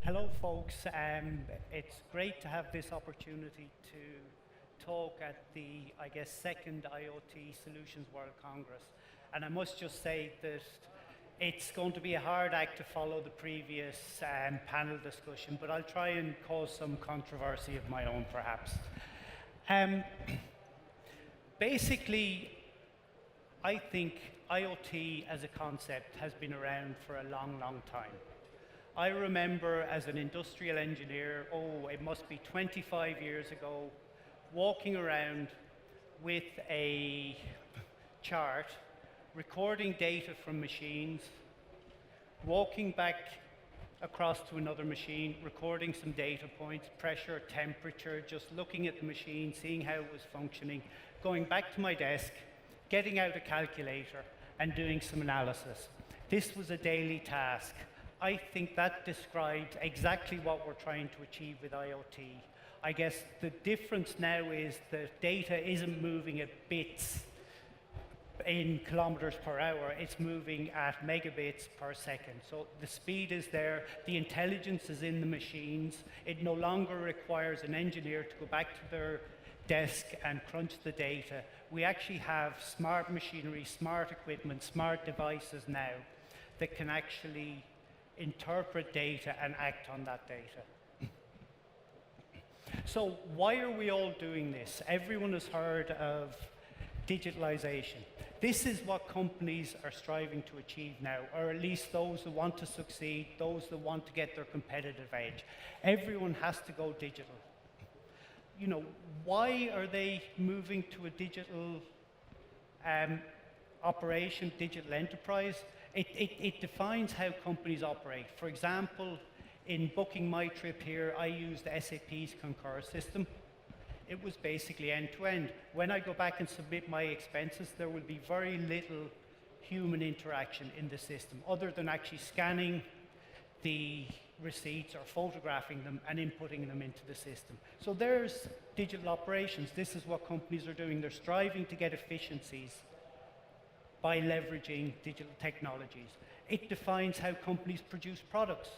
Hello folks, it's great to have this opportunity to talk at the, I guess, second IoT Solutions World Congress. And I must just say that it's going to be a hard act to follow the previous panel discussion, but I'll try and cause some controversy of my own perhaps. Basically, I think IoT as a concept has been around for a long, long time. I remember as an industrial engineer, it must be 25 years ago, walking around with a chart, recording data from machines, walking back across to another machine, recording some data points, pressure, temperature, just looking at the machine, seeing how it was functioning, going back to my desk, getting out a calculator and doing some analysis. This was a daily task. I think that describes exactly what we're trying to achieve with IoT. I guess the difference now is that data isn't moving at bits in kilometers per hour, it's moving at megabits per second. So the speed is there, the intelligence is in the machines. It no longer requires an engineer to go back to their desk and crunch the data. We actually have smart machinery, smart equipment, smart devices now that can actually interpret data and act on that data. So why are we all doing this? Everyone has heard of digitalization. This is what companies are striving to achieve now, or at least those that want to succeed, those that want to get their competitive edge. Everyone has to go digital. You know, why are they moving to a digital operation, digital enterprise? It defines how companies operate. For example, in booking my trip here, I used SAP's Concur system. It was basically end-to-end. When I go back and submit my expenses, there will be very little human interaction in the system, other than actually scanning the receipts or photographing them and inputting them into the system. So there's digital operations. This is what companies are doing. They're striving to get efficiencies by leveraging digital technologies. It defines how companies produce products.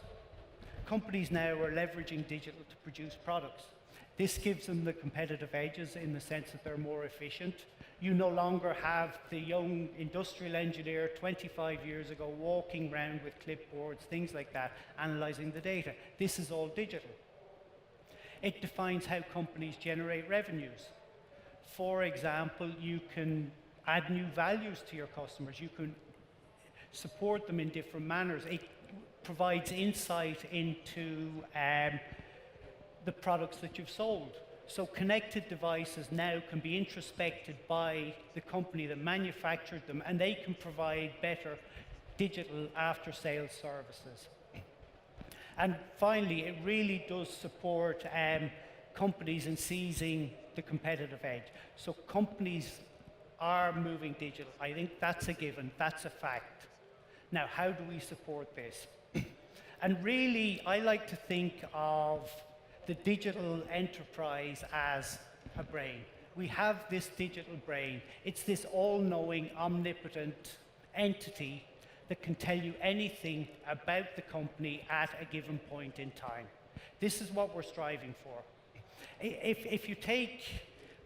Companies now are leveraging digital to produce products. This gives them the competitive edges in the sense that they're more efficient. You no longer have the young industrial engineer 25 years ago walking around with clipboards, things like that, analyzing the data. This is all digital. It defines how companies generate revenues. For example, you can add new values to your customers. You can support them in different manners. It provides insight into the products that you've sold. So connected devices now can be introspected by the company that manufactured them, and they can provide better digital after-sales services. And finally, it really does support companies in seizing the competitive edge. So companies are moving digital. I think that's a given, that's a fact. Now, how do we support this? And really, I like to think of the digital enterprise as a brain. We have this digital brain. It's this all-knowing, omnipotent entity that can tell you anything about the company at a given point in time. This is what we're striving for. If you take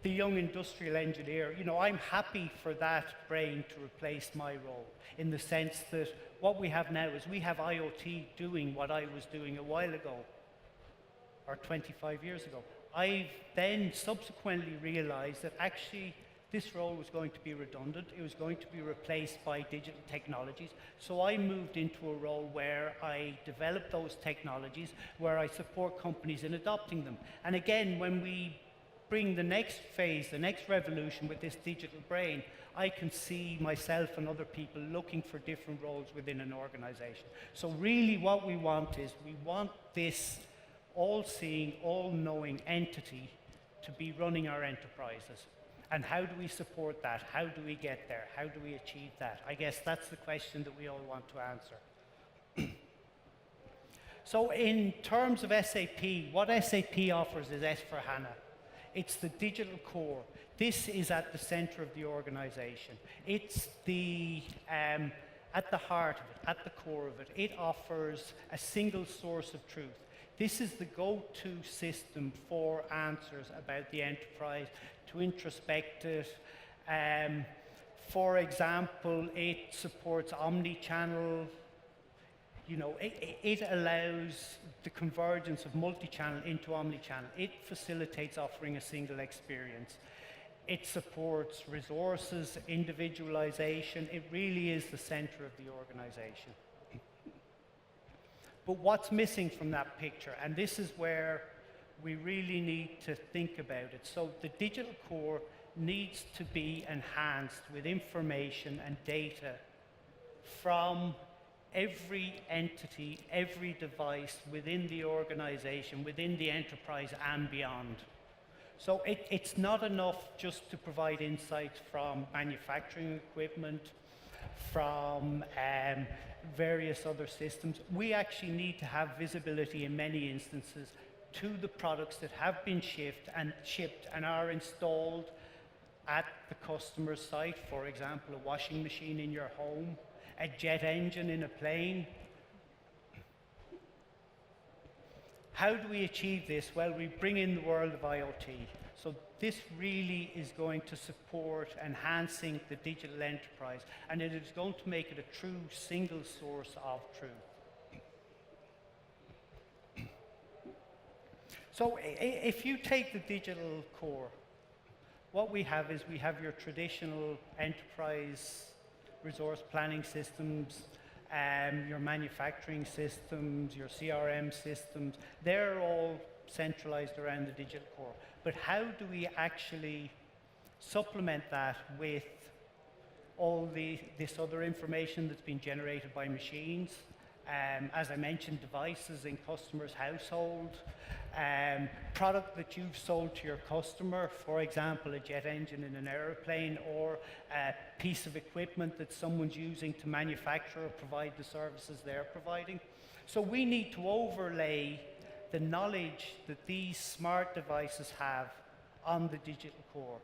the young industrial engineer, you know, I'm happy for that brain to replace my role, in the sense that what we have now is we have IoT doing what I was doing a while ago, or 25 years ago. I've then subsequently realized that actually this role was going to be redundant. It was going to be replaced by digital technologies. So I moved into a role where I develop those technologies, where I support companies in adopting them. And again, when we bring the next phase, the next revolution with this digital brain, I can see myself and other people looking for different roles within an organization. So really what we want is, we want this all-seeing, all-knowing entity to be running our enterprises. And how do we support that? How do we get there? How do we achieve that? I guess that's the question that we all want to answer. So in terms of SAP, what SAP offers is S/4HANA. It's the digital core. This is at the center of the organization. It's the, at the heart of it, at the core of it. It offers a single source of truth. This is the go-to system for answers about the enterprise, to introspect it. For example, it supports Omnichannel. You know, it allows the convergence of multi-channel into omni-channel. It facilitates offering a single experience. It supports resources, individualization. It really is the center of the organization. But what's missing from that picture, and this is where we really need to think about it. So the digital core needs to be enhanced with information and data from every entity, every device within the organization, within the enterprise and beyond. So it's not enough just to provide insights from manufacturing equipment, from various other systems. We actually need to have visibility in many instances to the products that have been shipped and are installed at the customer site. For example, a washing machine in your home, a jet engine in a plane. How do we achieve this? Well, we bring in the world of IoT. So this really is going to support enhancing the digital enterprise, and it is going to make it a true single source of truth. So if you take the digital core, what we have is we have your traditional enterprise resource planning systems, your manufacturing systems, your CRM systems. They're all centralized around the digital core. But how do we actually supplement that with all this other information that's been generated by machines? As I mentioned, devices in customers' household, product that you've sold to your customer, for example, a jet engine in an airplane, or a piece of equipment that someone's using to manufacture or provide the services they're providing. So we need to overlay the knowledge that these smart devices have on the digital core.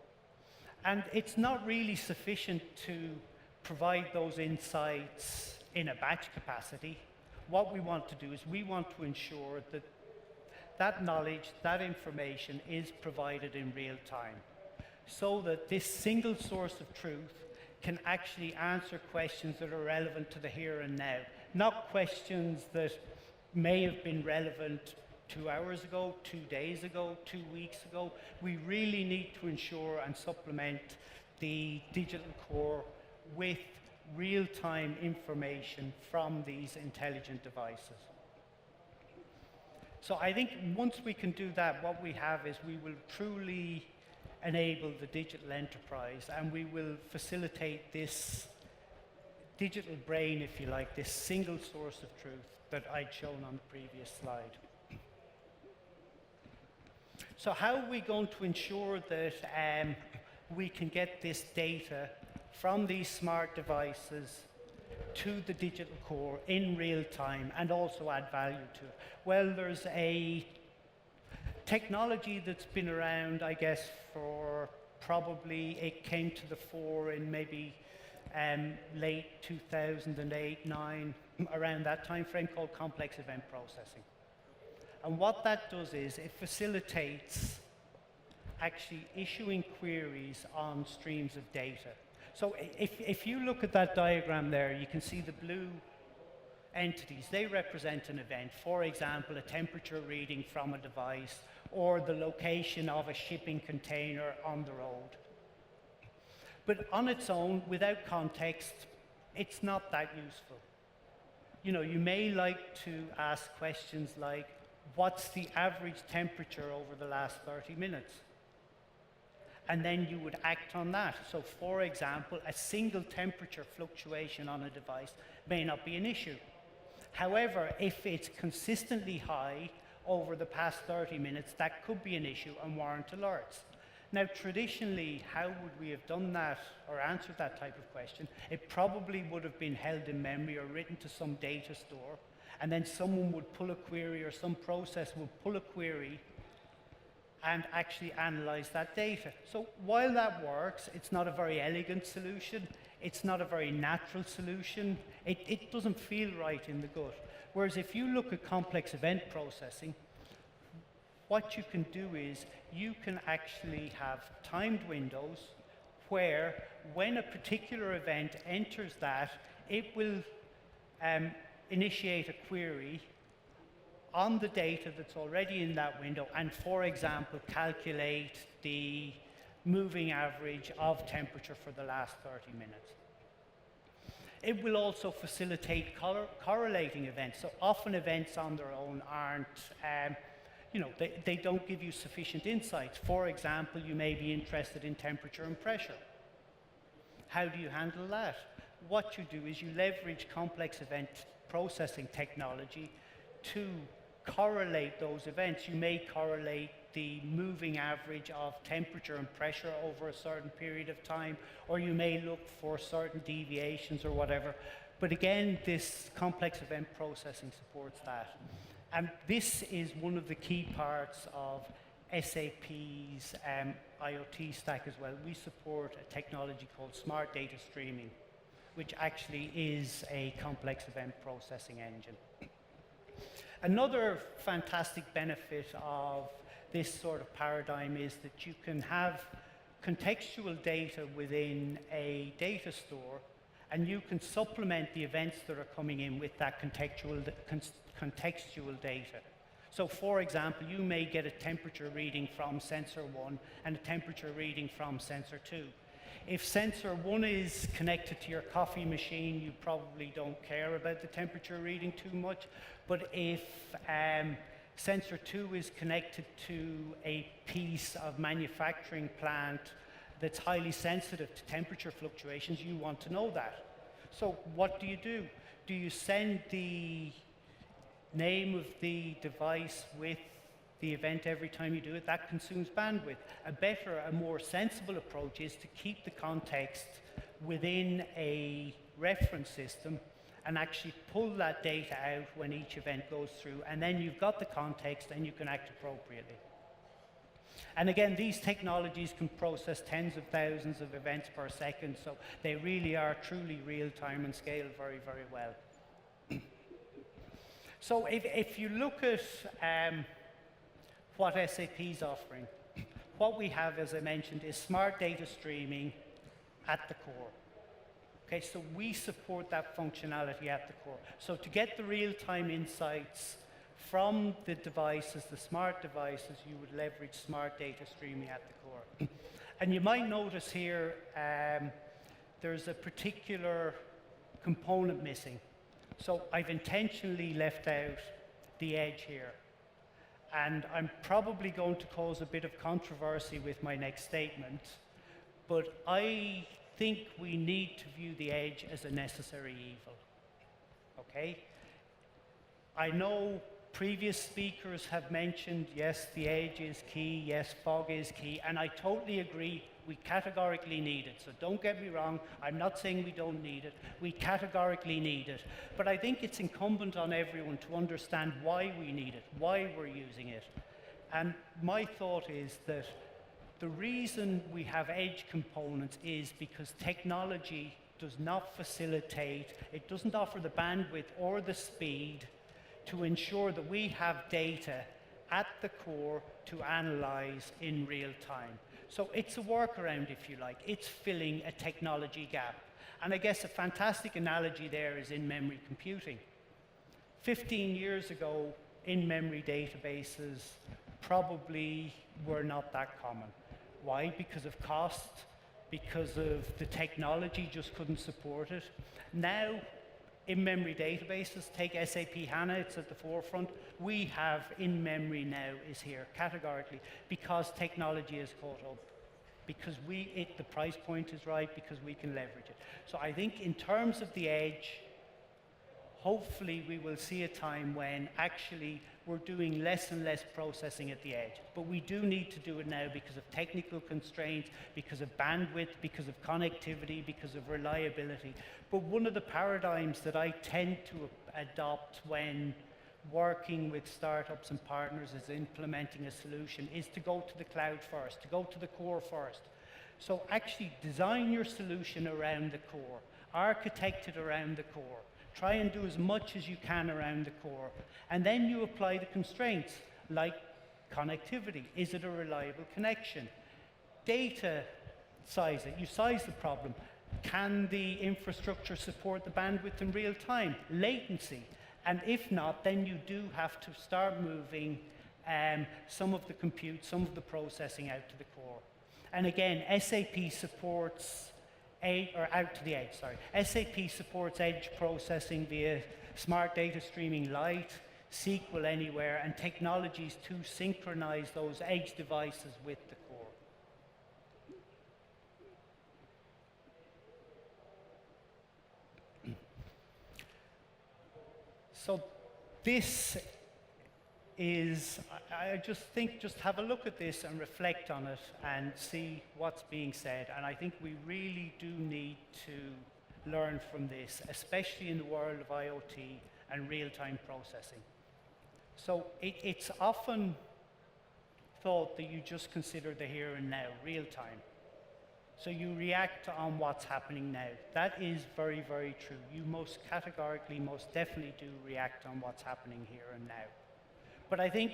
And it's not really sufficient to provide those insights in a batch capacity. What we want to do is we want to ensure that that knowledge, that information is provided in real time, so that this single source of truth can actually answer questions that are relevant to the here and now, not questions that may have been relevant 2 hours ago, 2 days ago, 2 weeks ago. We really need to ensure and supplement the digital core with real-time information from these intelligent devices. So I think once we can do that, what we have is we will truly enable the digital enterprise, and we will facilitate this digital brain, if you like, this single source of truth that I'd shown on the previous slide. So how are we going to ensure that we can get this data from these smart devices to the digital core in real time and also add value to it? Well, there's a technology that's been around, I guess, for probably, it came to the fore in maybe late 2008, 9, around that time frame, called complex event processing. And what that does is it facilitates actually issuing queries on streams of data. So if you look at that diagram there, you can see the blue entities. They represent an event. For example, a temperature reading from a device, or the location of a shipping container on the road. But on its own, without context, it's not that useful. You know, you may like to ask questions like, what's the average temperature over the last 30 minutes? And then you would act on that. So for example, a single temperature fluctuation on a device may not be an issue. However, if it's consistently high over the past 30 minutes, that could be an issue and warrant alerts. Now, traditionally, how would we have done that or answered that type of question? It probably would have been held in memory or written to some data store, and then someone would pull a query or some process would pull a query and actually analyze that data. So while that works, it's not a very elegant solution, it's not a very natural solution, it doesn't feel right in the gut. Whereas if you look at complex event processing, what you can do is you can actually have timed windows where when a particular event enters that, it will initiate a query on the data that's already in that window and, for example, calculate the moving average of temperature for the last 30 minutes. It will also facilitate correlating events. So often events on their own aren't, they don't give you sufficient insights. For example, you may be interested in temperature and pressure. How do you handle that? What you do is you leverage complex event processing technology to correlate those events. You may correlate the moving average of temperature and pressure over a certain period of time, or you may look for certain deviations or whatever. But again, this complex event processing supports that. And this is one of the key parts of SAP's IoT stack as well. We support a technology called smart data streaming, which actually is a complex event processing engine. Another fantastic benefit of this sort of paradigm is that you can have contextual data within a data store, and you can supplement the events that are coming in with that contextual data. So for example, you may get a temperature reading from sensor 1 and a temperature reading from sensor 2. If sensor 1 is connected to your coffee machine, you probably don't care about the temperature reading too much. But if sensor 2 is connected to a piece of manufacturing plant that's highly sensitive to temperature fluctuations, you want to know that. So what do? Do you send the name of the device with the event every time you do it? That consumes bandwidth. A more sensible approach is to keep the context within a reference system and actually pull that data out when each event goes through, and then you've got the context and you can act appropriately. And again, these technologies can process tens of thousands of events per second, so they really are truly real-time and scale very, very well. So if you look at what SAP is offering, what we have, as I mentioned, is smart data streaming at the core. Okay, so we support that functionality at the core. So to get the real-time insights from the devices, the smart devices, you would leverage smart data streaming at the core. And you might notice here there's a particular component missing. So I've intentionally left out the edge here. And I'm probably going to cause a bit of controversy with my next statement, but I think we need to view the edge as a necessary evil. Okay? I know previous speakers have mentioned, yes, the edge is key, yes, fog is key, and I totally agree. We categorically need it. So don't get me wrong, I'm not saying we don't need it. We categorically need it. But I think it's incumbent on everyone to understand why we need it, why we're using it. And my thought is that the reason we have edge components is because technology does not facilitate, it doesn't offer the bandwidth or the speed to ensure that we have data at the core to analyze in real time. So it's a workaround, if you like. It's filling a technology gap. And I guess a fantastic analogy there is in-memory computing. 15 years ago, in-memory databases probably were not that common. Why? Because of cost, because of the technology just couldn't support it. Now, in-memory databases, take SAP HANA, it's at the forefront. We have in-memory now is here, categorically, because technology has caught up, because the price point is right, because we can leverage it. So I think in terms of the edge, hopefully we will see a time when actually we're doing less and less processing at the edge. But we do need to do it now because of technical constraints, because of bandwidth, because of connectivity, because of reliability. But one of the paradigms that I tend to adopt when working with startups and partners is implementing a solution is to go to the cloud first, to go to the core first. So actually design your solution around the core, architect it around the core, try and do as much as you can around the core, and then you apply the constraints like connectivity. Is it a reliable connection? Data, size it. You size the problem. Can the infrastructure support the bandwidth in real time? Latency. And if not, then you do have to start moving some of the compute, some of the processing out to the core. And again, SAP supports out to the edge, sorry. SAP supports edge processing via Smart Data Streaming Lite, SQL Anywhere, and technologies to synchronize those edge devices with the core. So this is, I just think, just have a look at this and reflect on it and see what's being said. And I think we really do need to learn from this, especially in the world of IoT and real-time processing. So it's often thought that you just consider the here and now, real time. So you react on what's happening now. That is very, very true. You most categorically, most definitely do react on what's happening here and now. But I think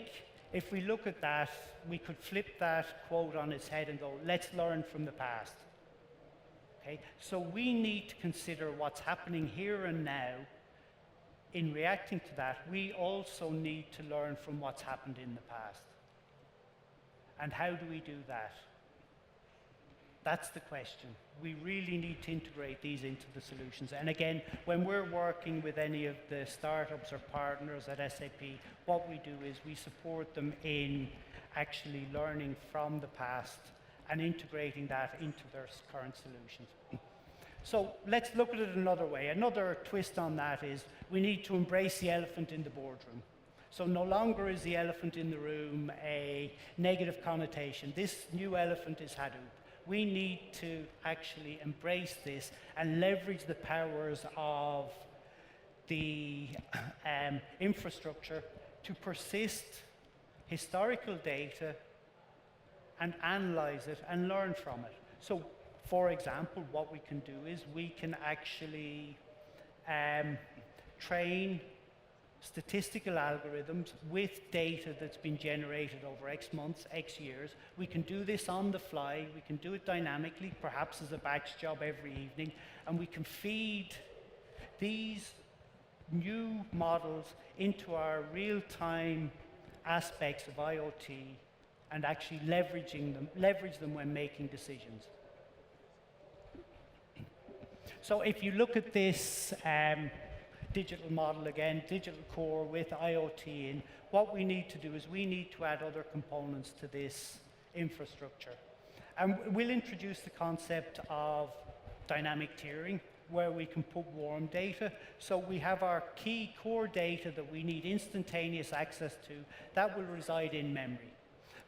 if we look at that, we could flip that quote on its head and go, let's learn from the past. Okay? So we need to consider what's happening here and now. In reacting to that, we also need to learn from what's happened in the past. And how do we do that? That's the question. We really need to integrate these into the solutions. And again, when we're working with any of the startups or partners at SAP, what we do is we support them in actually learning from the past and integrating that into their current solutions. So let's look at it another way. Another twist on that is we need to embrace the elephant in the boardroom. So no longer is the elephant in the room a negative connotation. This new elephant is Hadoop. We need to actually embrace this and leverage the powers of the infrastructure to persist historical data and analyze it and learn from it. So, for example, what we can do is we can actually train statistical algorithms with data that's been generated over X months, X years. We can do this on the fly. We can do it dynamically, perhaps as a batch job every evening, and we can feed these new models into our real-time aspects of IoT and actually leverage them when making decisions. So if you look at this digital model again, digital core with IoT in, what we need to do is we need to add other components to this infrastructure. And we'll introduce the concept of dynamic tiering, where we can put warm data. So we have our key core data that we need instantaneous access to, that will reside in memory.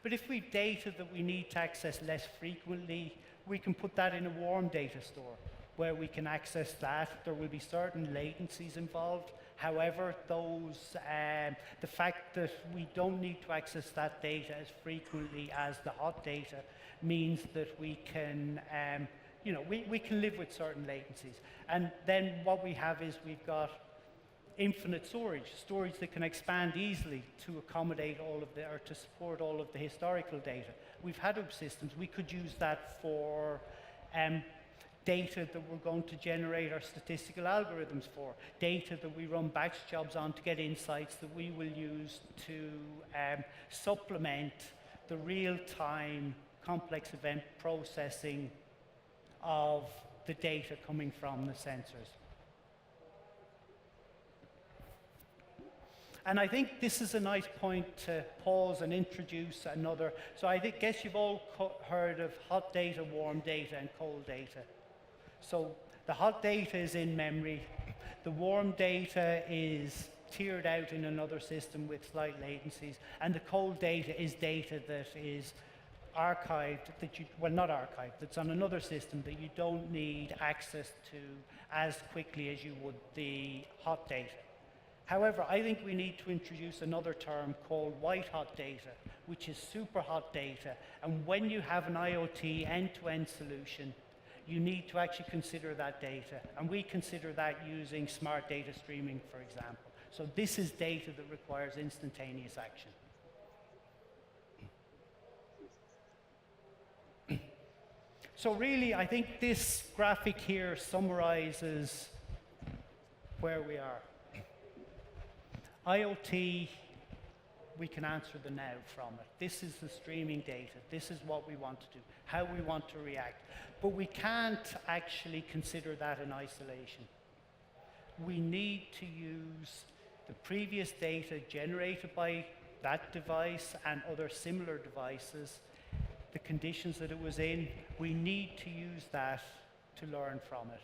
But if we have data that we need to access less frequently, we can put that in a warm data store, where we can access that. There will be certain latencies involved. However, the fact that we don't need to access that data as frequently as the hot data means that we can, we can live with certain latencies. And then what we have is we've got infinite storage that can expand easily to accommodate all of or to support all of the historical data. We've Hadoop systems. We could use that for data that we're going to generate our statistical algorithms for, data that we run batch jobs on to get insights that we will use to supplement the real-time complex event processing of the data coming from the sensors. And I think this is a nice point to pause and introduce another. So I guess you've all heard of hot data, warm data, and cold data. So the hot data is in memory. The warm data is tiered out in another system with slight latencies, and the cold data is data that is archived, well, not archived, that's on another system that you don't need access to as quickly as you would the hot data. However, I think we need to introduce another term called white hot data, which is super hot data. And when you have an IoT end-to-end solution, you need to actually consider that data. And we consider that using smart data streaming, for example. So this is data that requires instantaneous action. So really, I think this graphic here summarizes where we are. IoT, we can answer the now from it. This is the streaming data. This is what we want to do, how we want to react. But we can't actually consider that in isolation. We need to use the previous data generated by that device and other similar devices, the conditions that it was in. We need to use that to learn from it,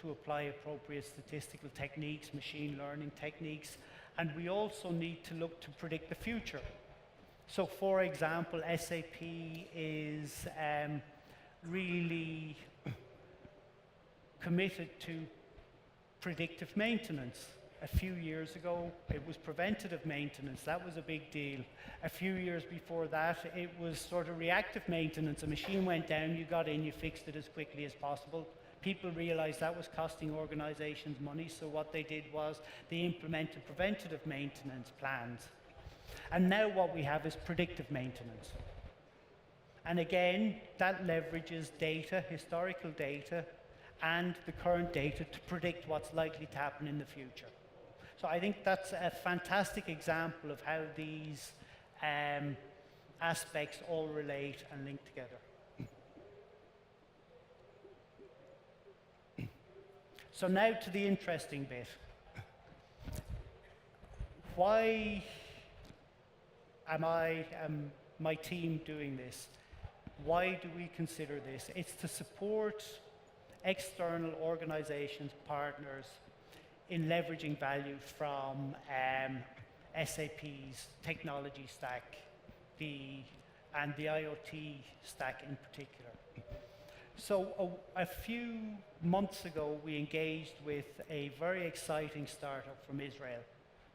to apply appropriate statistical techniques, machine learning techniques, and we also need to look to predict the future. So for example, SAP is really committed to predictive maintenance. A few years ago, it was preventative maintenance. That was a big deal. A few years before that, it was sort of reactive maintenance. A machine went down, you got in, you fixed it as quickly as possible. People realized that was costing organizations money, so what they did was they implemented preventative maintenance plans. And now what we have is predictive maintenance. And again, that leverages data, historical data, and the current data to predict what's likely to happen in the future. So I think that's a fantastic example of how these aspects all relate and link together. So now to the interesting bit. Why am my team doing this? Why do we consider this? It's to support external organizations, partners, in leveraging value from SAP's technology stack, and the IoT stack in particular. So a few months ago, we engaged with a very exciting startup from Israel.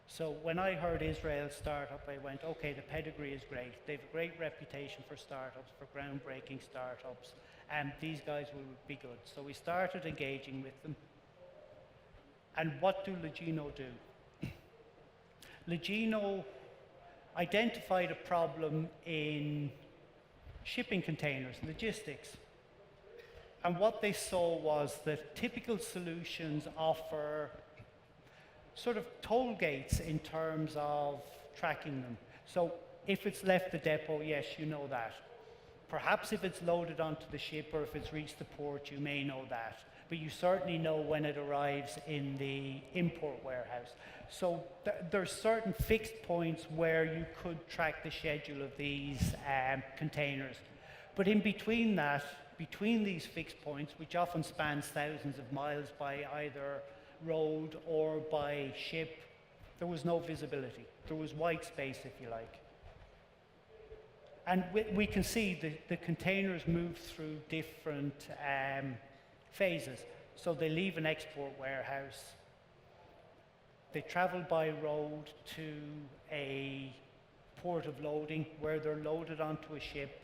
So when I heard Israel startup, I went, okay, the pedigree is great. They have a great reputation for startups, for groundbreaking startups, and these guys will be good. So we started engaging with them. And what do Legino do? Legino identified a problem in shipping containers, logistics. And what they saw was that typical solutions offer sort of toll gates in terms of tracking them. So if it's left the depot, yes, you know that. Perhaps if it's loaded onto the ship or if it's reached the port, you may know that. But you certainly know when it arrives in the import warehouse. So there's certain fixed points where you could track the schedule of these containers. But in between that, between these fixed points, which often spans thousands of miles by either road or by ship, there was no visibility. There was white space, if you like. And we can see the containers move through different phases. So they leave an export warehouse, they travel by road to a port of loading where they're loaded onto a ship.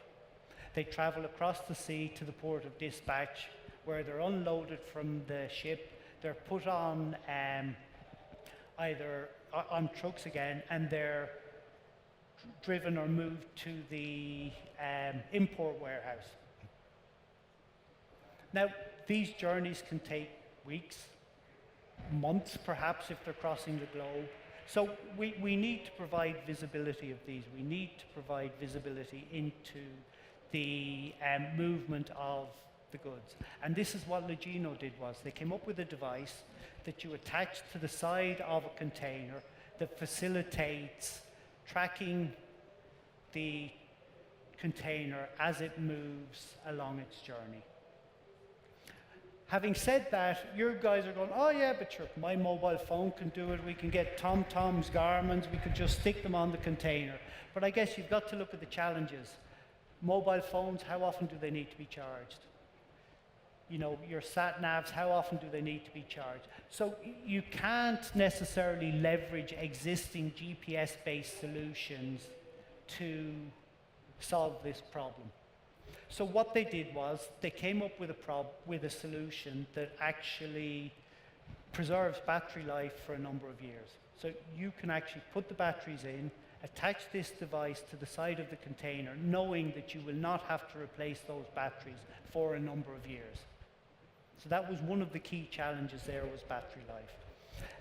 They travel across the sea to the port of dispatch where they're unloaded from the ship. They're put on either on trucks again, and they're driven or moved to the import warehouse. Now, these journeys can take weeks, months perhaps if they're crossing the globe. So we need to provide visibility of these. We need to provide visibility into the movement of the goods. And this is what Legino did. Was they came up with a device that you attach to the side of a container that facilitates tracking the container as it moves along its journey. Having said that, your guys are going, oh yeah, but sure, my mobile phone can do it. We can get TomToms, Garmin's, we could just stick them on the container. But I guess you've got to look at the challenges. Mobile phones, how often do they need to be charged? You know, your sat navs, how often do they need to be charged? So you can't necessarily leverage existing GPS-based solutions to solve this problem. So what they did was they came up with a solution that actually preserves battery life for a number of years. So you can actually put the batteries in, attach this device to the side of the container, knowing that you will not have to replace those batteries for a number of years. So that was one of the key challenges there, was battery life.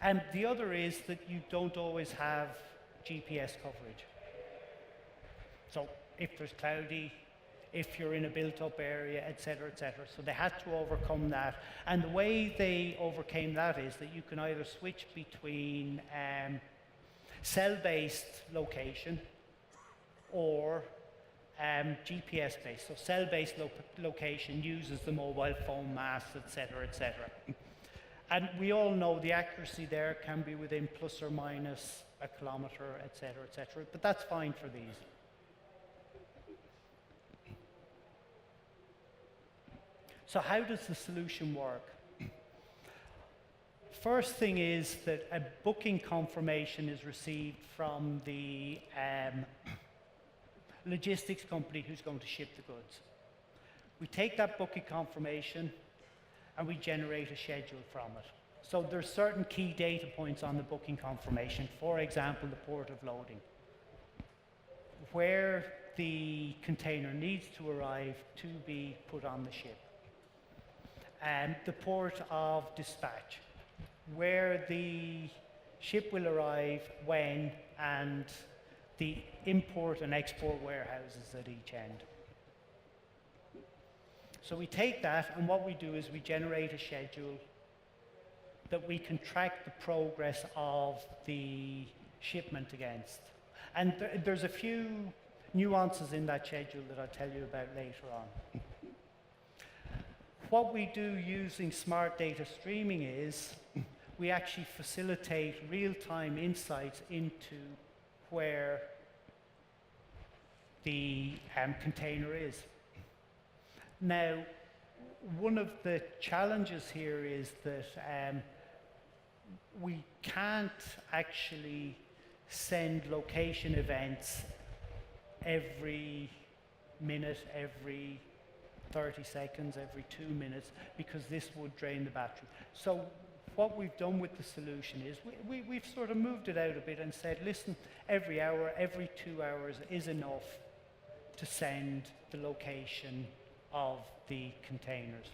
And the other is that you don't always have GPS coverage. So if there's cloudy, if you're in a built-up area, et cetera, so they had to overcome that. And the way they overcame that is that you can either switch between cell-based location or GPS-based. So cell-based location uses the mobile phone mast, et cetera. And we all know the accuracy there can be within plus or minus a kilometer, et cetera, but that's fine for these. So how does the solution work? First thing is that a booking confirmation is received from the logistics company who's going to ship the goods. We take that booking confirmation and we generate a schedule from it. So there's certain key data points on the booking confirmation. For example, the port of loading, where the container needs to arrive to be put on the ship. And the port of dispatch, where the ship will arrive, when, and the import and export warehouses at each end. So we take that, and what we do is we generate a schedule that we can track the progress of the shipment against. And there's a few nuances in that schedule that I'll tell you about later on. What we do using smart data streaming is we actually facilitate real-time insights into where the container is. Now, one of the challenges here is that we can't actually send location events every minute, every 30 seconds, every 2 minutes, because this would drain the battery. So what we've done with the solution is we've sort of moved it out a bit and said, listen, every hour, every 2 hours is enough to send the location of the containers.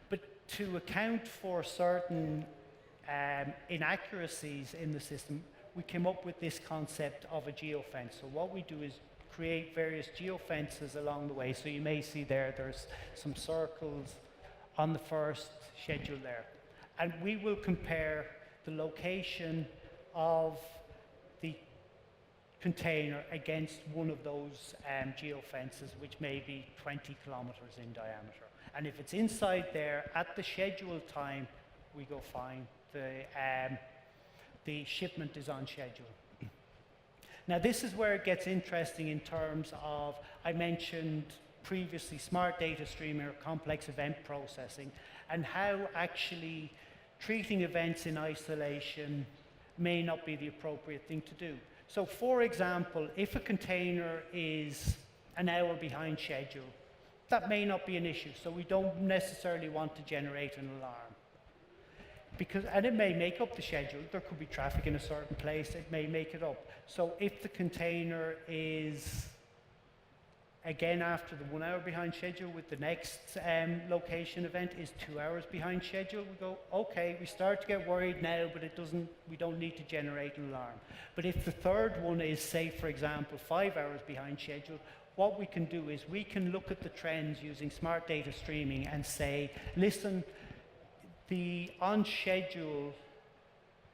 But to account for certain inaccuracies in the system, we came up with this concept of a geofence. So what we do is create various geofences along the way. So you may see there's some circles on the first schedule there. And we will compare the location of the container against one of those geofences, which may be 20 kilometers in diameter. And if it's inside there at the scheduled time, we go fine. The shipment is on schedule. Now this is where it gets interesting in terms of, I mentioned previously, smart data streaming or complex event processing, and how actually treating events in isolation may not be the appropriate thing to do. So for example, if a container is an hour behind schedule, that may not be an issue, so we don't necessarily want to generate an alarm. And it may make up the schedule. There could be traffic in a certain place, it may make it up. So if the container is, again, after the 1 hour behind schedule with the next location event is 2 hours behind schedule, we go, okay, we start to get worried now, but we don't need to generate an alarm. But if the third one is, say, for example, 5 hours behind schedule, what we can do is we can look at the trends using smart data streaming and say, listen, the on schedule,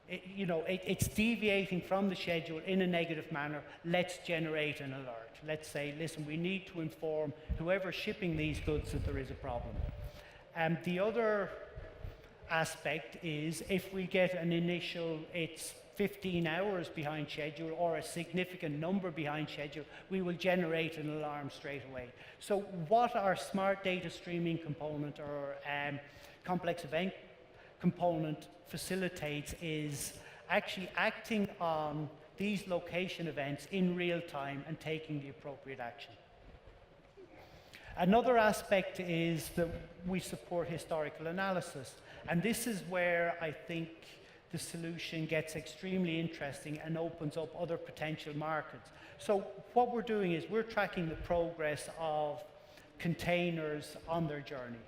it's deviating from the schedule in a negative manner. Let's generate an alert. Let's say, listen, we need to inform whoever's shipping these goods that there is a problem. The other aspect is if we get an initial, it's 15 hours behind schedule or a significant number behind schedule, we will generate an alarm straight away. So what our smart data streaming component or complex event component facilitates is actually acting on these location events in real time and taking the appropriate action. Another aspect is that we support historical analysis, and this is where I think the solution gets extremely interesting and opens up other potential markets. So what we're doing is we're tracking the progress of containers on their journey.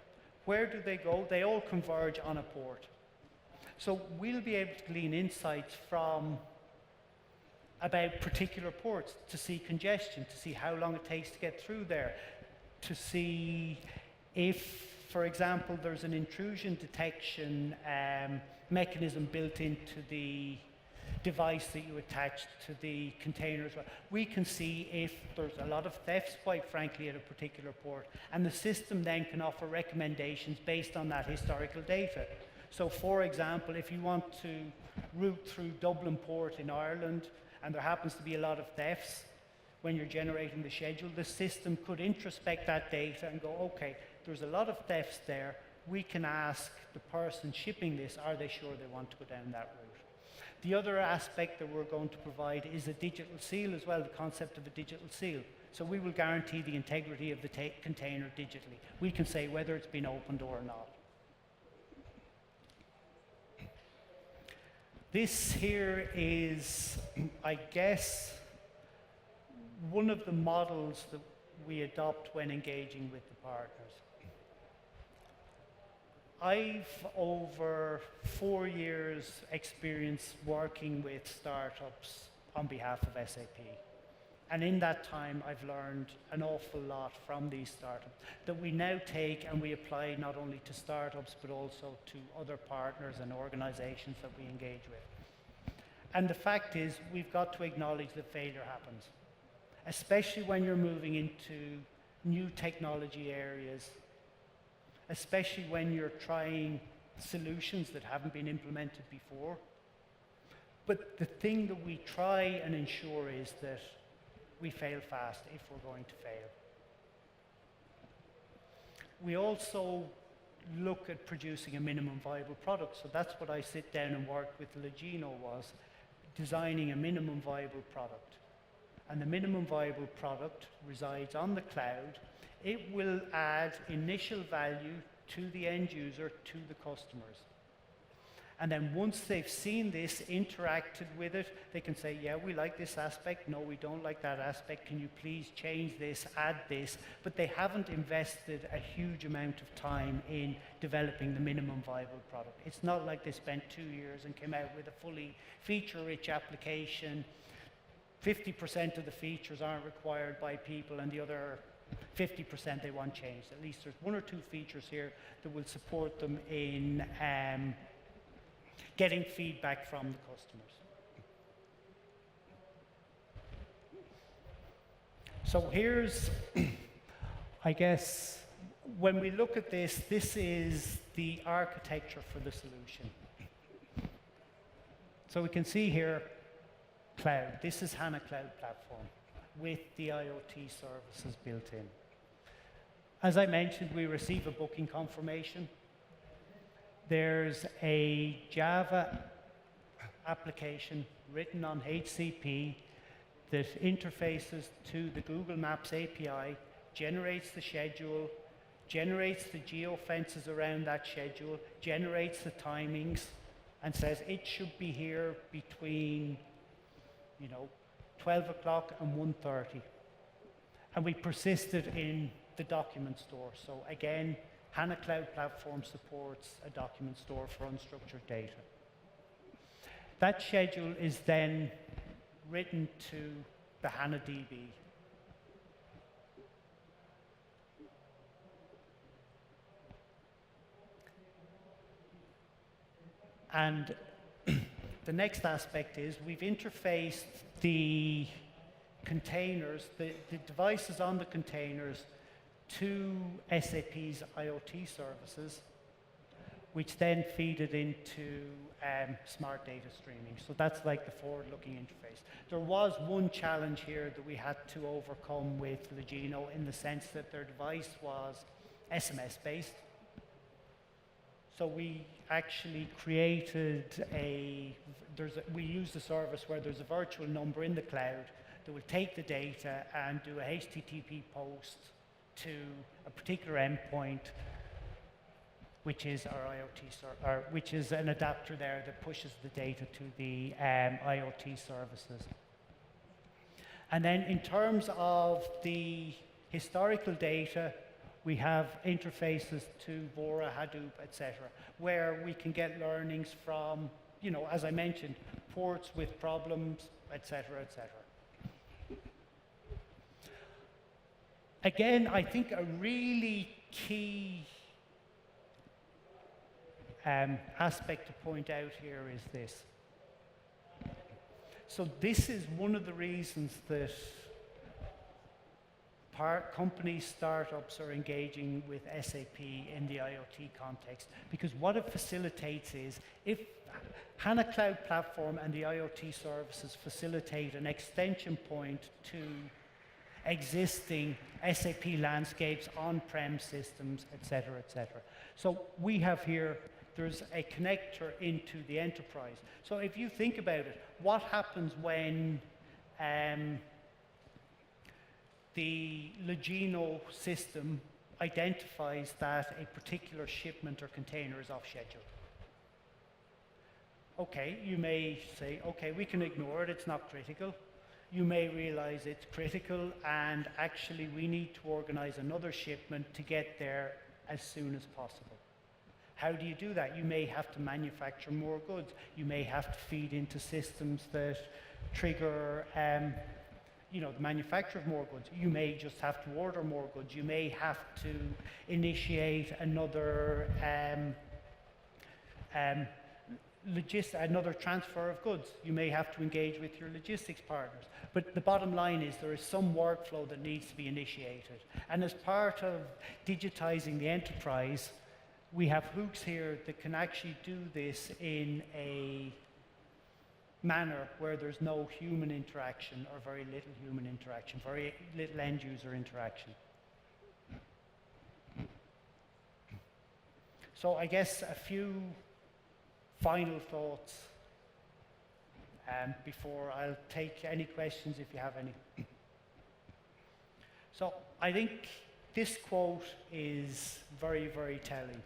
Where do they go? They all converge on a port. So we'll be able to glean insights from about particular ports to see congestion, to see how long it takes to get through there, to see if, for example, there's an intrusion detection mechanism built into the device that you attach to the container as well. We can see if there's a lot of thefts, quite frankly, at a particular port, and the system then can offer recommendations based on that historical data. So, for example, if you want to route through Dublin Port in Ireland, and there happens to be a lot of thefts when you're generating the schedule, the system could introspect that data and go, okay, there's a lot of thefts there. We can ask the person shipping this, are they sure they want to go down that route? The other aspect that we're going to provide is a digital seal as well, the concept of a digital seal. So we will guarantee the integrity of the container digitally. We can say whether it's been opened or not. This here is, I guess, one of the models that we adopt when engaging with the partners. I've over 4 years experience working with startups on behalf of SAP. And in that time, I've learned an awful lot from these startups that we now take and we apply not only to startups, but also to other partners and organizations that we engage with. And the fact is, we've got to acknowledge that failure happens, especially when you're moving into new technology areas, especially when you're trying solutions that haven't been implemented before. But the thing that we try and ensure is that we fail fast if we're going to fail. We also look at producing a minimum viable product. So that's what I sit down and work with Legino was, designing a minimum viable product. And the minimum viable product resides on the cloud. It will add initial value to the end user, to the customers. And then once they've seen this, interacted with it, they can say, yeah, we like this aspect. No, we don't like that aspect. Can you please change this, add this? But they haven't invested a huge amount of time in developing the minimum viable product. It's not like they spent 2 years and came out with a fully feature-rich application. 50% of the features aren't required by people, and the other 50% they want changed. At least there's 1 or 2 features here that will support them in getting feedback from the customers. So here's, I guess, when we look at this, this is the architecture for the solution. So we can see here, cloud. This is HANA Cloud Platform with the IoT services built in. As I mentioned, we receive a booking confirmation. There's a Java application written on HCP that interfaces to the Google Maps API, generates the schedule, generates the geofences around that schedule, generates the timings, and says it should be here between 12 o'clock and 1:30. And we persist it in the document store. So again, HANA Cloud Platform supports a document store for unstructured data. That schedule is then written to the HANA DB. And the next aspect is we've interfaced the containers, the devices on the containers, to SAP's IoT services, which then feed it into smart data streaming. So that's like the forward-looking interface. There was one challenge here that we had to overcome with Legino in the sense that their device was SMS-based. So we actually created we used a service where there's a virtual number in the cloud that will take the data and do a HTTP post to a particular endpoint, which is our IoT which is an adapter there that pushes the data to the IoT services. And then in terms of the historical data, we have interfaces to Vora, Hadoop, etc., where we can get learnings from, as I mentioned, ports with problems, etc., etc. Again, I think a really key aspect to point out here is this. So this is one of the reasons that companies, startups are engaging with SAP in the IoT context, because what it facilitates is, if HANA Cloud Platform and the IoT services facilitate an extension point to existing SAP landscapes, on-prem systems, etc., etc. So we have here, there's a connector into the enterprise. So if you think about it, what happens when the Legino system identifies that a particular shipment or container is off schedule? Okay, you may say, okay, we can ignore it, it's not critical. You may realize it's critical and actually we need to organize another shipment to get there as soon as possible. How do you do that? You may have to manufacture more goods. You may have to feed into systems that trigger the manufacture of more goods. You may just have to order more goods. You may have to initiate another another transfer of goods. You may have to engage with your logistics partners. But the bottom line is there is some workflow that needs to be initiated. And as part of digitizing the enterprise, we have hooks here that can actually do this in a manner where there's no human interaction or very little human interaction, very little end user interaction. So I guess a few final thoughts before I'll take any questions if you have any. So I think this quote is very, very telling.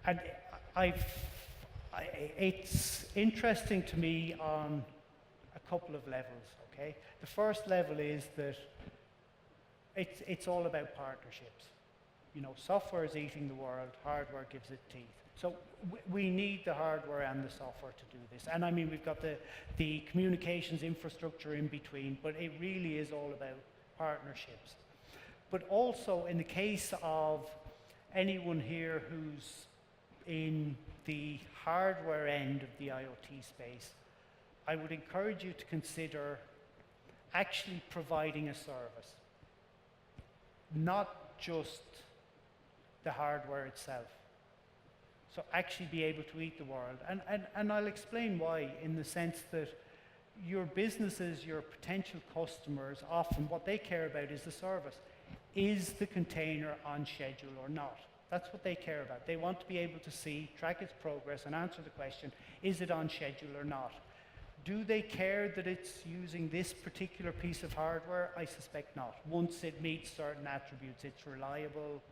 And it's interesting to me on a couple of levels, okay? The first level is that it's all about partnerships. Software is eating the world, hardware gives it teeth. So we need the hardware and the software to do this. And I mean, we've got the communications infrastructure in between, but it really is all about partnerships. But also in the case of anyone here who's in the hardware end of the IoT space, I would encourage you to consider actually providing a service, not just the hardware itself. So actually be able to eat the world. And I'll explain why, in the sense that your businesses, your potential customers, often what they care about is the service. Is the container on schedule or not? That's what they care about. They want to be able to see, track its progress, and answer the question, is it on schedule or not? Do they care that it's using this particular piece of hardware? I suspect not. Once it meets certain attributes, it's reliable.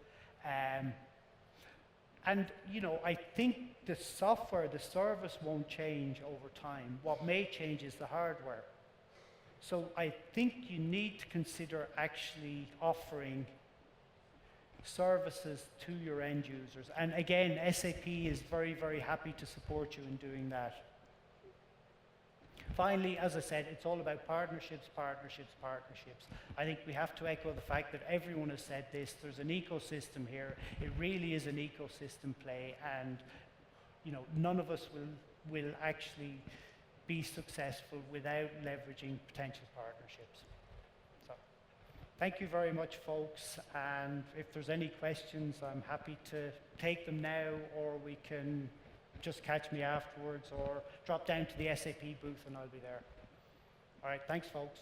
And I think the software, the service won't change over time. What may change is the hardware. So I think you need to consider actually offering services to your end users. And again, SAP is very, very happy to support you in doing that. Finally, as I said, it's all about partnerships, partnerships, partnerships. I think we have to echo the fact that everyone has said this. There's an ecosystem here. It really is an ecosystem play, and none of us will actually be successful without leveraging potential partnerships. So Thank you very much, folks. And if there's any questions, I'm happy to take them now, or we can just catch me afterwards, or drop down to the SAP booth and I'll be there. All right, thanks, folks.